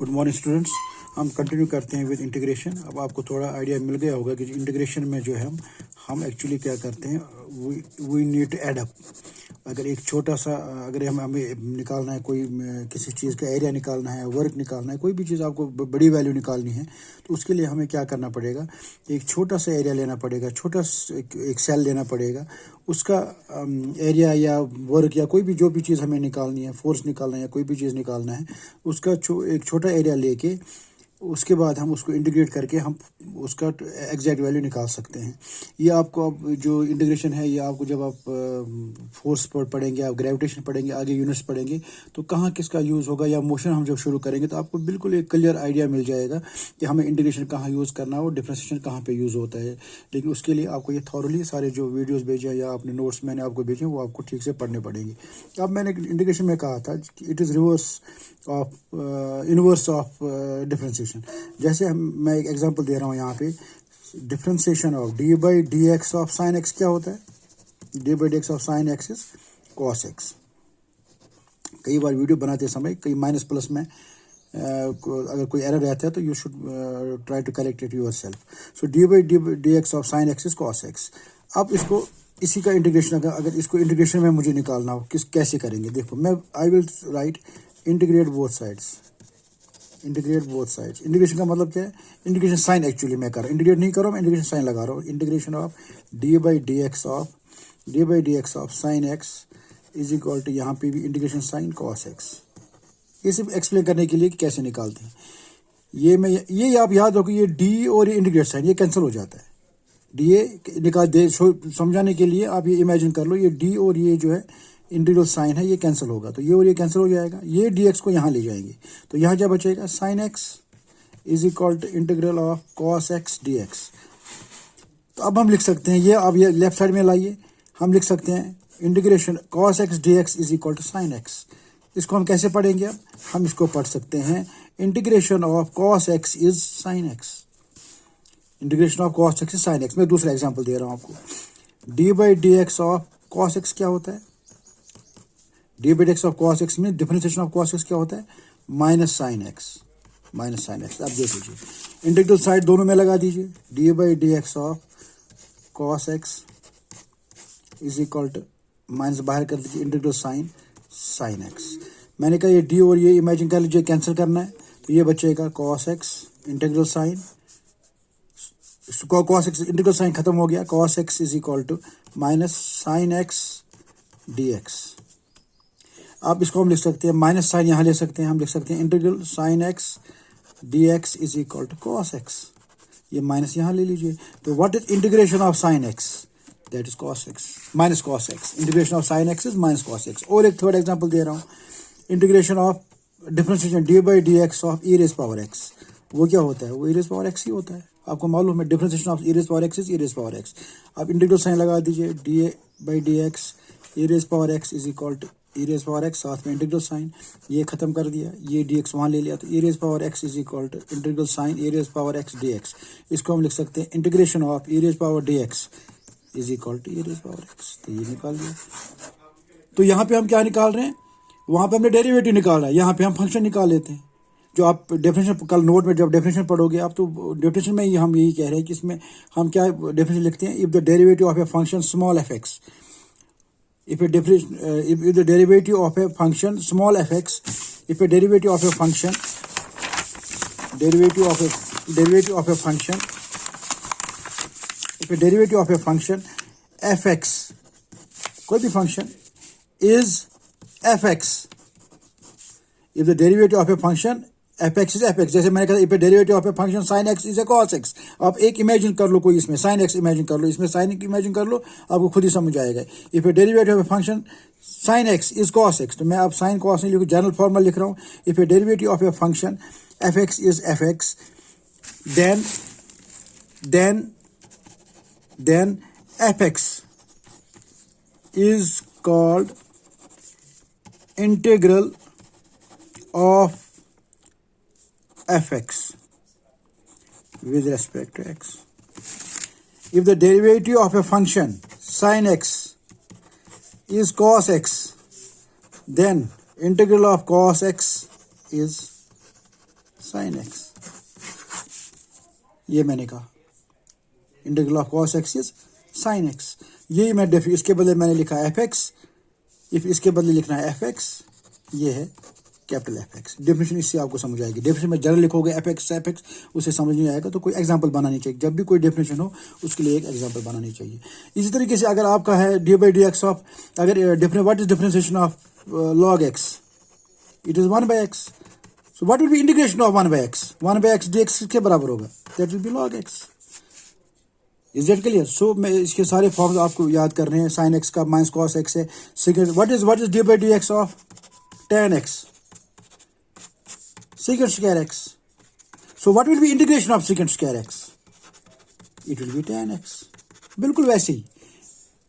Good morning students. हम continue करते हैं विद इंटीग्रेशन। अब आपको थोड़ा आइडिया मिल गया होगा कि इंटीग्रेशन में जो है हम एक्चुअली क्या करते हैं, we need to add up. अगर एक छोटा सा अगर हमें निकालना है, कोई किसी चीज़ का एरिया निकालना है, वर्क निकालना है, कोई भी चीज़ आपको बड़ी वैल्यू निकालनी है, तो उसके लिए हमें क्या करना पड़ेगा, एक छोटा सा एरिया लेना पड़ेगा, छोटा एक सेल लेना पड़ेगा। उसका एरिया या वर्क या कोई भी जो भी चीज़ हमें निकालनी है, फोर्स निकालना है या कोई भी चीज़ निकालना है, उसका एक छोटा एरिया लेके उसके बाद हम उसको इंटीग्रेट करके हम उसका एग्जैक्ट वैल्यू निकाल सकते हैं। ये आपको अब जो इंटीग्रेशन है, ये आपको जब आप फोर्स पढ़ेंगे, आप ग्रेविटेशन पढ़ेंगे, आगे यूनिट्स पढ़ेंगे, तो कहाँ किसका यूज़ होगा, या मोशन हम जब शुरू करेंगे तो आपको बिल्कुल एक क्लियर आइडिया मिल जाएगा कि हमें इंटीग्रेशन कहाँ यूज़ करना है और डिफरेंशिएशन कहाँ पे यूज़ होता है। लेकिन उसके लिए आपको ये थॉरली सारे जो वीडियोज़ भेजे या अपने नोट्स मैंने आपको भेजे वो आपको ठीक से पढ़ने पड़ेंगे। अब मैंने इंटीग्रेशन में कहा था कि it is reverse of inverse of differentiation. जैसे मैं एक एग्जांपल दे रहा हूँ यहाँ पे, differentiation of d by D x of sine x क्या होता है, D by D x of sine x is cos x. कई बार वीडियो बनाते समय कई माइनस प्लस में अगर कोई एरर रहता है तो you should try to correct it yourself. So d by D x of sine x is cos x. अब इसको इसी का इंटीग्रेशन अगर इसको इंटीग्रेशन में मुझे निकालना हो, कैसे करेंगे, देखो मैं I will write integrate both sides. Integrate both sides, integration का मतलब क्या है, इंटीग्रेशन साइन एक्चुअली मैं कर रहा हूँ, इंटीग्रेट नहीं कर रहा हूँ, मैं इंटीग्रेशन साइन लगा रहा हूँ। Integration of d by D x of sine x is equal to, यहाँ पे भी इंटीग्रेशन साइन कॉस एक्स। ये सिर्फ एक्सप्लेन करने के लिए कि कैसे निकालते हैं। ये आप याद रखो, ये डी और ये इंटीग्रेट साइन ये कैंसिल हो जाता है। डी ए निकाल दे समझाने के लिए आप ये इमेजिन कर लो, ये डी और ये जो है इंटीग्रल साइन है ये कैंसिल होगा, तो ये और ये कैंसिल हो जाएगा। ये डी एक्स को यहाँ ले जाएंगे तो यहाँ क्या बचेगा, sine x is equal to integral of cos x D x. तो अब हम लिख सकते हैं, ये अब ये लेफ्ट साइड में लाइए, हम लिख सकते हैं integration cos x D x is equal to sine x. इसको हम कैसे पढ़ेंगे, अब हम इसको पढ़ सकते हैं integration of cos x is sine x. Integration of cos x is sine x. मैं दूसरा एग्जाम्पल दे रहा हूँ आपको, D by D x of cos x क्या होता है, D by D x of cos x में डिफरेंशिएशन ऑफ कॉस एक्स क्या होता है, माइनस साइन एक्स। अब देख लीजिए, इंटीग्रल साइड दोनों में लगा दीजिए, d by D x of cos x is equal to minus बाहर कर दीजिए इंटीग्रल साइन एक्स। मैंने कहा ये डी और ये इमेजिन कर लीजिए, कैंसिल करना है तो ये बचेगा cos x integral sign, cos x integral sign खत्म हो गया, cos x is equal to minus sine x D x. अब इसको हम लिख सकते हैं, माइनस साइन यहाँ ले सकते हैं, हम लिख सकते हैं integral sine x D x is equal to cos x. ये माइनस यहाँ ले लीजिए, तो what is integration of sine x, that is cos x minus cos x. Integration of sine x is minus cos x. और एक third example दे रहा हूँ, integration of differentiation d by D x of E raise power x. वो क्या होता है, वो ई रेज पावर एक्स ही होता है, आपको मालूम है। Differentiation of E raise power x is e raise power x. आप इंटीग्रल साइन लगा दीजिए, d by D x e raise power x is equal to E raise power x, साथ में इंटीग्रल साइन, ये खत्म कर दिया, ये डी एक्स वहाँ ले लिया, तो E raise power x is equal to integral sine E raise power X D x. इसको हम लिख सकते हैं integration of E raise power D x is equal to E raise power X. तो ये निकाल दिया। तो यहाँ पे हम क्या निकाल रहे हैं, वहाँ पे हमने डेरिवेटिव निकाला है, यहाँ पे हम फंक्शन निकाल लेते हैं। जो आप डेफिनेशन कल नोट में जब डेफिनेशन पढ़ोगे आप, तो डेफिनेशन में ही हम यही कह रहे हैं कि इसमें हम क्या डेफिनेशन लिखते हैं, if the derivative of a function small F x, if the derivative of a function small fx, if a derivative of a function fx, कोई भी function is fx, if the derivative of a function fx is fx, जैसे मैंने कहा if a derivative of a function sin x is a cos x। आप एक imagine कर लो, कोई इसमें sin x इमेजिन कर लो, इसमें sin इमेजिन कर लो, आपको खुद ही समझ आएगा। if a derivative of a function sin x is cos x, तो मैं अब sin cos नहीं लिखूँ, जनरल फॉर्मूला लिख रहा हूँ। if a derivative of a function fx is fx, then fx is called integral of fx with respect to x. If the derivative of a function sin x is cos x, then integral of cos x is sine x, ये मैंने कहा integral of cos x is sine x. यही मैं इसके बदले मैंने लिखा F x, इसके बदले लिखना है एफ एक्स, ये है कैपिटल एफ एक्स। डेफिनेशन इससे आपको समझ आएगी। डेफिनेशन में जनरल लिखोगे एफ एक्स उसे समझ नहीं आएगा, तो कोई एग्जांपल बनानी चाहिए। जब भी कोई डेफिनेशन हो उसके लिए एक एग्जांपल बनानी चाहिए। इसी तरीके से अगर आपका है D by D x of, अगर what is differentiation of log X, it is 1/x। So what will be integration of 1/x, 1/x dx किसके बराबर होगा, that will be log x। Is that clear? So मैं इसके सारे फॉर्म्स आपको याद कर रहे हैं। साइन एक्स का माइनस कॉस एक्स है। Second what is D by D x of tan x, secant square x। so what will be integration of secant square x, it will be tan x। बिल्कुल वैसे ही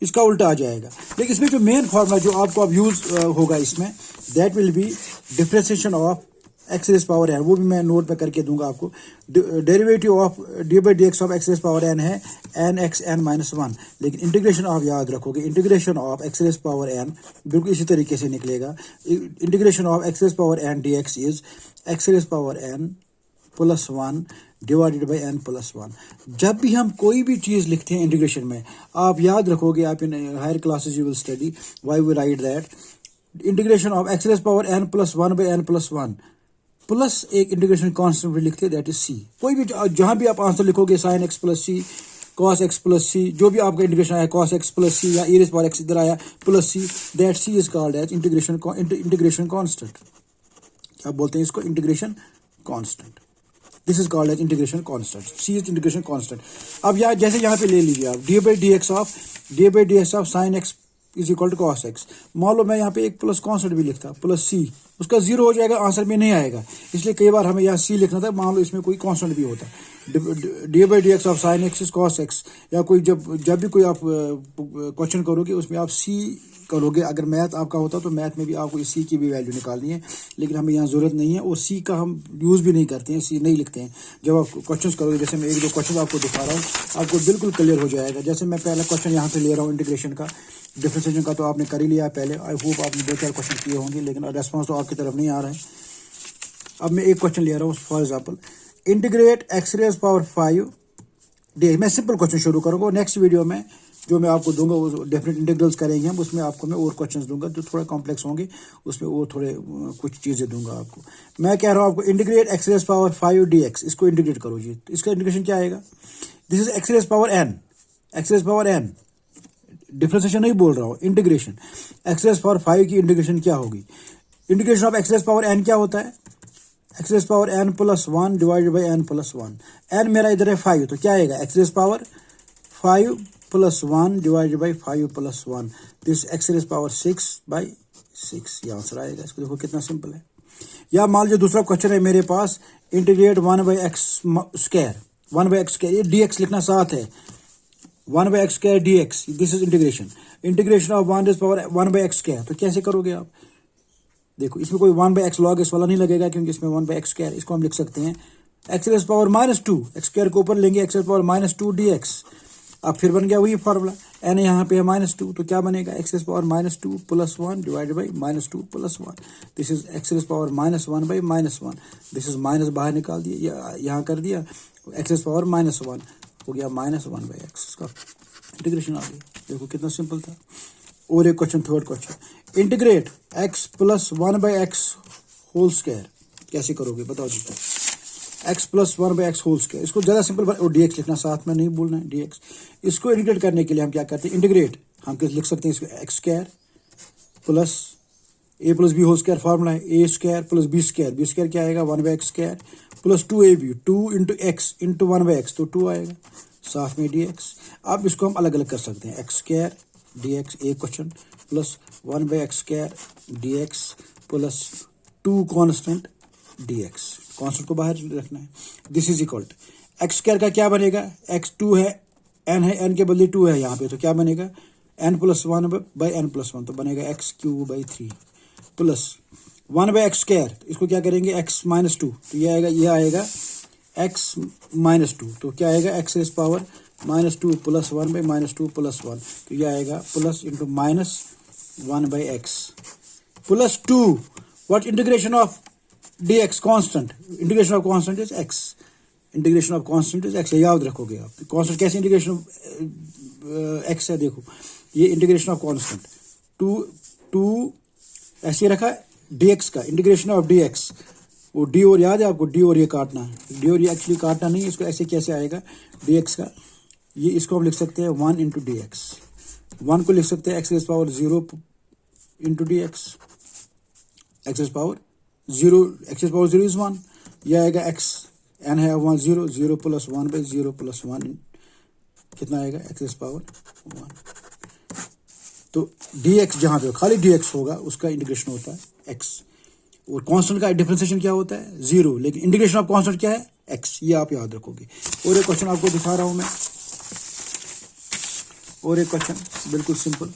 इसका उल्टा आ जाएगा। लेकिन इसमें जो मेन फॉर्मूला जो आपको अब यूज होगा इसमें, that will be differentiation of x raise power n. वो भी मैं नोट में करके दूंगा आपको। Derivative of d by D x of x raise power n है एन एक्स एन माइनस 1। लेकिन इंटीग्रेशन आप याद रखोगे, integration of x raise power n बिल्कुल इसी तरीके से निकलेगा। Integration of x raise power n d x is x raise power n plus 1 divided by n plus 1। जब भी हम कोई भी चीज़ लिखते हैं इंटीग्रेशन में, आप याद रखोगे, आप in higher classes you will study why we write that integration of x raise power n plus 1 by n plus 1 plus एक इंटीग्रेशन कांस्टेंट भी लिखते हैं, दैट इज सी। कोई भी जहां भी आप आंसर लिखोगे साइन एक्स प्लस सी, कॉस एक्स प्लस सी, जो भी आपका इंटीग्रेशन आया कॉस एक्स प्लस सी या ई रेज़ पावर एक्स इधर आया plus c, that c is called as integration constant. क्या बोलते हैं इसको? Integration constant. This is called as integration constant. C is integration constant. अब यहाँ जैसे यहाँ पे ले लीजिए आप d by D x of sine x is equal to cos x. मान लो मैं यहाँ पे एक प्लस कांस्टेंट भी लिखता प्लस सी, उसका जीरो हो जाएगा, आंसर में नहीं आएगा। इसलिए कई बार हमें यहाँ सी लिखना था, मान लो इसमें कोई कांस्टेंट भी होता, D by D x of sine x is cos x, या कोई जब भी कोई आप क्वेश्चन करोगे उसमें आप सी करोगे। अगर मैथ आपका होता तो मैथ में भी आपको इस सी की भी वैल्यू निकालनी है, लेकिन हमें यहाँ जरूरत नहीं है और सी का हम यूज़ भी नहीं करते हैं, सी नहीं लिखते हैं। जब आप क्वेश्चन करोगे, जैसे मैं एक दो क्वेश्चन आपको दिखा रहा हूँ, आपको बिल्कुल क्लियर हो जाएगा। जैसे मैं पहला क्वेश्चन यहाँ पे ले रहा हूँ इंटीग्रेशन का, डिफरेंशिएशन का तो आपने कर ही लिया पहले। आई होप आपने 2-4 क्वेश्चन किए होंगे, लेकिन रेस्पॉन्स तो आपकी तरफ नहीं आ रहा है। अब मैं एक क्वेश्चन ले रहा हूँ, for example integrate x raise power 5 d. मैं सिंपल क्वेश्चन शुरू करूँगा, नेक्स्ट वीडियो में जो मैं आपको दूंगा वो डेफिनेट इंटीग्रल्स करेंगे हम, उसमें आपको मैं और क्वेश्चंस दूंगा जो थोड़ा कॉम्प्लेक्स होंगे, उसमें और थोड़े कुछ चीज़ें दूंगा आपको। मैं कह रहा हूँ आपको integrate x raise power 5 d x, इसको इंटीग्रेट करो जी। तो इसका इंटीग्रेशन क्या आएगा? This is x raise power n, x raise power n, differentiation नहीं बोल रहा हूँ, इंटीग्रेशन। एक्स रेज पावर 5 की इंटीग्रेशन क्या होगी? Integration of x raise power n क्या होता है? X raise power n plus 1 divided by n plus 1। N मेरा इधर है 5, तो क्या आएगा? X raise power 5 plus 1 divided by 5 plus 1, this x raise power 6 by 6, ये आंसर आएगा। इसको देखो कितना सिंपल है। या मान लीजिए दूसरा क्वेश्चन है मेरे पास, integrate 1/x square, 1/x square, ये dx लिखना साथ है, 1/x square dx, this is integration. Integration of 1 raise power 1/x square, तो कैसे करोगे आप? देखो इसमें कोई 1/x log x वाला नहीं लगेगा, क्योंकि इसमें 1/x स्क्वायर, इसको हम लिख सकते हैं x raise power -2, x square के ऊपर लेंगे एक्स रेज पावर -2 dx। अब फिर बन गया वही फॉर्मूला, एन यहाँ पे है -2, तो क्या बनेगा? X raise power -2 plus 1 divided by -2 plus 1, this is x raise power -1 by -1, this is minus बाहर निकाल दिया, यहाँ कर दिया, एक्स रेज पावर -1 हो गया -1/x, इसका इंटीग्रेशन आ गया। देखो कितना सिंपल था। और एक question, third question, integrate x plus 1/x whole square, कैसे करोगे बताओ जी? x plus 1/x whole square, इसको ज़्यादा सिंपल, और dx लिखना साथ में नहीं बोलना है, dx। इसको इंटीग्रेट करने के लिए हम क्या करते हैं? इंटीग्रेट हम लिख सकते हैं इसको x square plus a plus b whole square, formula है a square plus b square क्या आएगा? 1/x square plus 2ab, 2 into x into 1/x, तो 2 आएगा, साथ में dx। अब इसको हम अलग अलग कर सकते हैं, x स्क्वायर dx एक question plus 1/x square dx plus 2 constant dx, constant को बाहर रखना है। This is equal to x square का क्या बनेगा? x 2 है, n है, n के बदले 2 है यहाँ पे, तो क्या बनेगा? n plus 1 by n plus 1, तो बनेगा x³ 3 प्लस 1/x स्क्वायर, इसको क्या करेंगे? x -2, तो ये आएगा x -2, तो क्या आएगा? x raise power -2 plus 1 by -2 plus 1, तो ये आएगा plus into -1/x plus 2, what integration of dx constant, integration of constant is x, integration of constant is x, याद रखोगे आप। कांस्टेंट कैसे इंटीग्रेशन ऑफ x है, देखो ये इंटीग्रेशन ऑफ कांस्टेंट टू ऐसे रखा dx का, इंटीग्रेशन ऑफ dx, वो डी और याद है आपको, डी और ये काटना है, डी और ये एक्चुअली काटना नहीं है, इसको ऐसे कैसे आएगा dx का, ये इसको हम लिख सकते हैं 1 इंटू डी एक्स, 1 को लिख सकते हैं x power 0 into D x, x power 0, x power 0 is 1, यह आएगा x, n है 1 0, 0 प्लस 1 बाई 0 प्लस 1 कितना आएगा x पावर 1। तो dx जहाँ पे खाली dx होगा उसका इंटीग्रेशन होता है x, और कांस्टेंट का डिफरेंशिएशन क्या होता है 0, लेकिन इंटीग्रेशन ऑफ कांस्टेंट क्या है x, ये आप याद रखोगे। और एक क्वेश्चन आपको दिखा रहा हूं मैं, और एक क्वेश्चन बिल्कुल simple,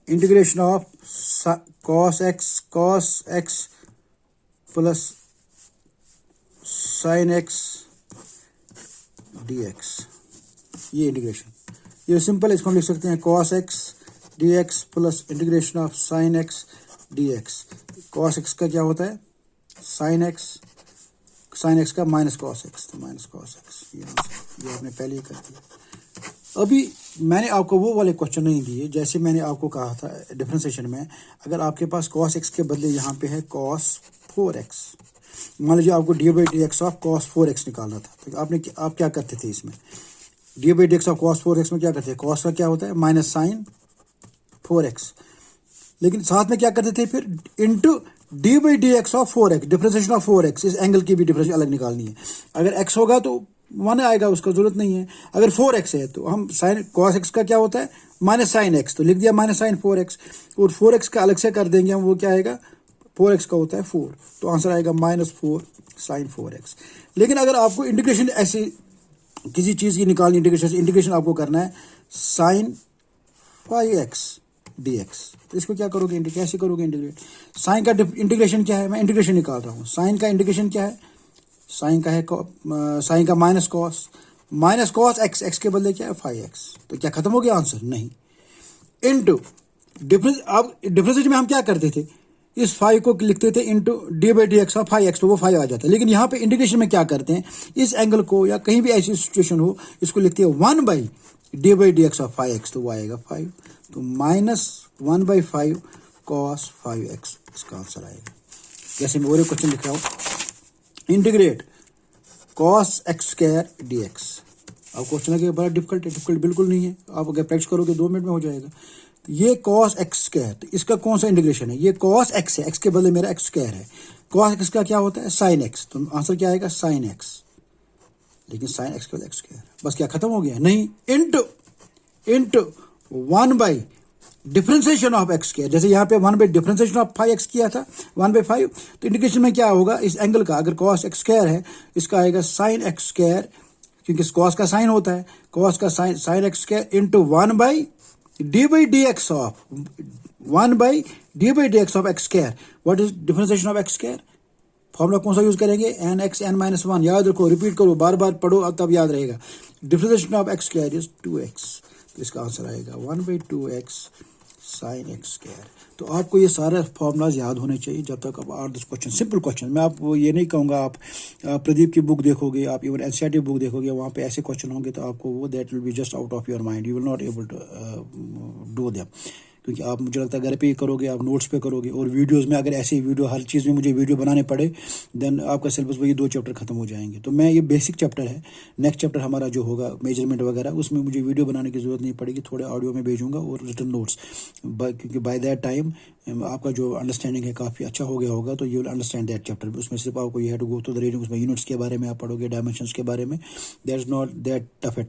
integration of cos x plus sin x dx, ये इंटीग्रेशन, ये सिंपल है, इसको हम लिख सकते हैं cos x dx plus integration of sin x dx। cos x का क्या होता है sin x का माइनस cos x, तो माइनस cos x, ये आपने पहले ही कर दिया। अभी मैंने आपको वो वाले क्वेश्चन नहीं दिए, जैसे मैंने आपको कहा था डिफरेंशिएशन में, अगर आपके पास cos x के बदले यहाँ पे है cos 4x, मान लीजिए आपको D by D x of cos 4x निकालना था, तो आप क्या करते थे इसमें, D by D x of cos 4x में क्या करते हैं, cos का क्या होता है माइनस साइन 4x, लेकिन साथ में क्या करते थे फिर into D by D x of 4x, differentiation of 4x, इस एंगल की भी डिफरेंशिएशन अलग निकालनी है। अगर x होगा तो 1 आएगा, उसका जरूरत नहीं है। अगर 4x है तो हम साइन cos x का क्या होता है माइनस साइन x, तो लिख दिया माइनस साइन 4x, और 4x का अलग से कर देंगे हम, वो क्या आएगा 4x का होता है 4, तो आंसर आएगा माइनस 4 साइन 4x। लेकिन अगर आपको इंटीग्रेशन ऐसी किसी चीज़ की निकालनी, इंटीग्रेशन आपको करना है साइन 5x dx, तो इसको क्या करोगे कैसे करोगे इंटीग्रेट, साइन का इंटीग्रेशन क्या है, मैं इंटीग्रेशन निकाल रहा हूँ, साइन का इंटीग्रेशन क्या है, साइन का माइनस कॉस x के बदले क्या है 5x, तो क्या खत्म हो गया आंसर, नहीं, इनटू डिफरेंस, अब डिफरेंशिएशन में हम क्या करते थे, इस 5 को लिखते थे into D by D x of 5x, तो वो 5 आ जाता है। लेकिन यहाँ पे इंटीग्रेशन में क्या करते हैं, इस एंगल को या कहीं भी ऐसी सिचुएशन हो, इसको लिखते हैं 1 by D by D x of 5x, तो वो आएगा 5, तो माइनस 1 बाई 5 कॉस 5x, इसका आंसर आएगा। जैसे मैं और एक क्वेश्चन लिख रहा हूँ, integrate cos x square D x. अब क्वेश्चन है कि बड़ा डिफिकल्ट बिल्कुल नहीं है, आप अगर प्रैक्टिस करोगे 2 मिनट में हो जाएगा। ये कॉस एक्स स्क्वायर, तो इसका कौन सा इंटीग्रेशन है, ये कॉस एक्स है, एक्स के बदले मेरा एक्स स्क्वायर है, कॉस एक्स का क्या होता है साइन एक्स, तो आंसर क्या आएगा साइन एक्स, लेकिन साइन एक्स के बदले एक्स स्क्वायर, बस क्या खत्म हो गया, नहीं, into 1 by differentiation of x square, जैसे यहाँ पे 1 बाई डिफरेंशिएशन ऑफ 5x किया था 1 बाई 5, तो इंटीग्रेशन में क्या होगा, इस एंगल का अगर कॉस एक्स स्क्वायर है, इसका आएगा साइन एक्स स्क्वायर, क्योंकि कॉस का साइन होता है, कॉस का sine x square into 1 by D by D x of 1 by D by D x of x square. What is differentiation of x square, formula कौन सा use करेंगे, N x n minus 1, याद रखो, repeat करो, बार बार पढ़ो, तब याद रहेगा। Differentiation of x square is 2x, तो इसका आंसर आएगा 1 by 2x sine x square. तो आपको ये सारे फॉर्मूलाज याद होने चाहिए जब तक आप 8-10 क्वेश्चन, सिंपल क्वेश्चन। मैं आपको ये नहीं कहूँगा आप प्रदीप की बुक देखोगे, आप इवन एनसीईआरटी बुक देखोगे, वहाँ पे ऐसे क्वेश्चन होंगे तो आपको वो that will be just out of your mind, you will not able to do them, क्योंकि आप मुझे लगता है घर पे ही करोगे, आप नोट्स पे करोगे, और वीडियोस में अगर ऐसे वीडियो हर चीज़ में मुझे वीडियो बनाने पड़े, देन आपका सिलेबस वही 2 चैप्टर खत्म हो जाएंगे। तो मैं ये बेसिक चैप्टर है, नेक्स्ट चैप्टर हमारा जो होगा मेजरमेंट वगैरह, उसमें मुझे वीडियो बनाने की ज़रूरत नहीं पड़ेगी, थोड़े ऑडियो में भेजूंगा और रिटन नोट्स, क्योंकि बाय दैट टाइम आपका जो अंडरस्टैंडिंग है काफ़ी अच्छा हो गया होगा, तो you will understand that chapter. उसमें सिर्फ आपको ये है to go to the reading, उसमें यूनिट्स के बारे में आप पढ़ोगे, डायमेंशंस के बारे में, that is not that tough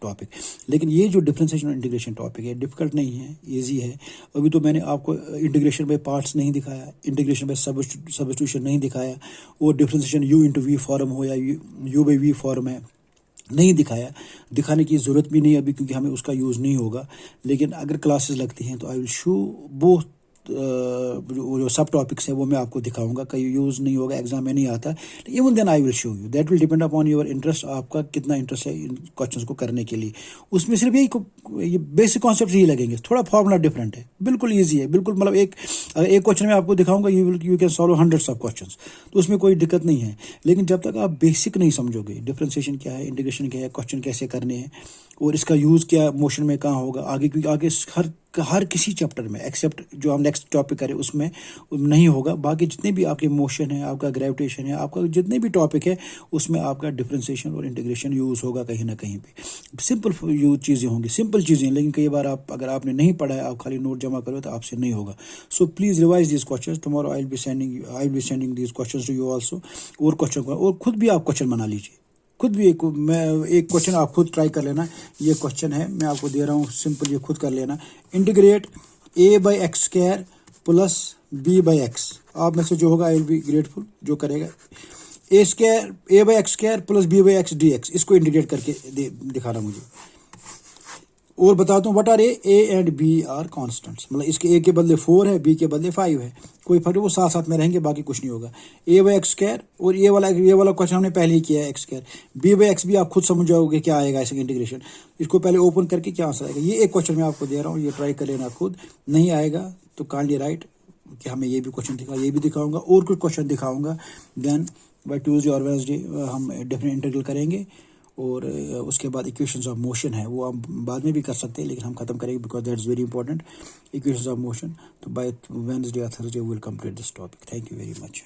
topic. लेकिन ये जो डिफरेंशिएशन और इंटीग्रेशन टॉपिक है, डिफिकल्ट नहीं है, ईजी है। अभी तो मैंने आपको इंटीग्रेशन में पार्ट्स नहीं दिखाया, इंटीग्रेशन में सब्स्टिट्यूशन नहीं दिखाया, और differentiation u into v form हो या यू बाई वी फॉर्म है, नहीं दिखाया, दिखाने की ज़रूरत भी नहीं अभी, क्योंकि हमें उसका यूज़ नहीं होगा। लेकिन अगर क्लासेस लगती हैं तो आई विल शो बोथ जो सब टॉपिक्स है वो मैं आपको दिखाऊंगा, कहीं यूज़ नहीं होगा, एग्जाम में नहीं आता, even then I will show you, that will depend upon your interest, आपका कितना इंटरेस्ट है इन क्वेश्चंस को करने के लिए। उसमें सिर्फ ये बेसिक कॉन्सेप्ट ही लगेंगे, थोड़ा फॉर्मूला डिफरेंट है, बिल्कुल ईजी है, बिल्कुल मतलब एक क्वेश्चन में आपको दिखाऊंगा, you can solve hundreds of question, तो उसमें कोई दिक्कत नहीं है। लेकिन जब तक आप बेसिक नहीं समझोगे, डिफरेंशिएशन क्या है, इंटीग्रेशन क्या है, क्वेश्चन कैसे करने हैं और इसका यूज़ क्या मोशन में कहाँ होगा आगे, क्योंकि आगे हर किसी चैप्टर में एक्सेप्ट जो हम नेक्स्ट टॉपिक करें उसमें नहीं होगा, बाकी जितने भी आपके मोशन है, आपका ग्रेविटेशन है, आपका जितने भी टॉपिक है उसमें आपका डिफरेंशिएशन और इंटीग्रेशन यूज़ होगा कहीं ना कहीं पे। सिंपल यूज चीज़ें होंगी, सिंपल चीज़ें, लेकिन कई बार अगर आपने नहीं पढ़ा है, आप खाली नोट जमा करो तो आपसे नहीं होगा। So please revise this question, tomorrow I will be sending this question to you also. और क्वेश्चन और खुद भी आप क्वेश्चन बना लीजिए, खुद भी एक क्वेश्चन आप खुद ट्राई कर लेना। ये क्वेश्चन है मैं आपको दे रहा हूँ, सिंपल ये खुद कर लेना। इंटीग्रेट a/x² प्लस b/x, आप में से जो होगा आई विल बी ग्रेटफुल जो करेगा। a/x² प्लस b/x dx, इसको इंटीग्रेट करके दिखाना मुझे। और बताता हूँ, what are a and b are constants, मतलब इसके ए के बदले 4 है, बी के बदले 5 है, कोई फर्क, वो साथ साथ में रहेंगे, बाकी कुछ नहीं होगा। a/x², और ये वाला क्वेश्चन हमने पहले ही किया है x², b/x भी आप खुद समझ जाओगे क्या आएगा इसका इंटीग्रेशन, इसको पहले ओपन करके क्या आंसर आएगा। ये एक क्वेश्चन मैं आपको दे रहा हूँ, ये ट्राई कर लेना खुद, नहीं आएगा तो काइंडली राइट कि हमें ये भी क्वेश्चन दिखा, ये भी दिखाऊंगा और कुछ क्वेश्चन दिखाऊंगा। देन बाय ट्यूसडे और वेडनेसडे हम डिफरेंट इंटीग्रल करेंगे, और उसके बाद इक्वेशंस ऑफ मोशन है वो हम बाद में भी कर सकते हैं, लेकिन हम खत्म करेंगे because that is very important, equations of motion. तो बाय वेडनेसडे और Thursday we will complete this topic. Thank you very much.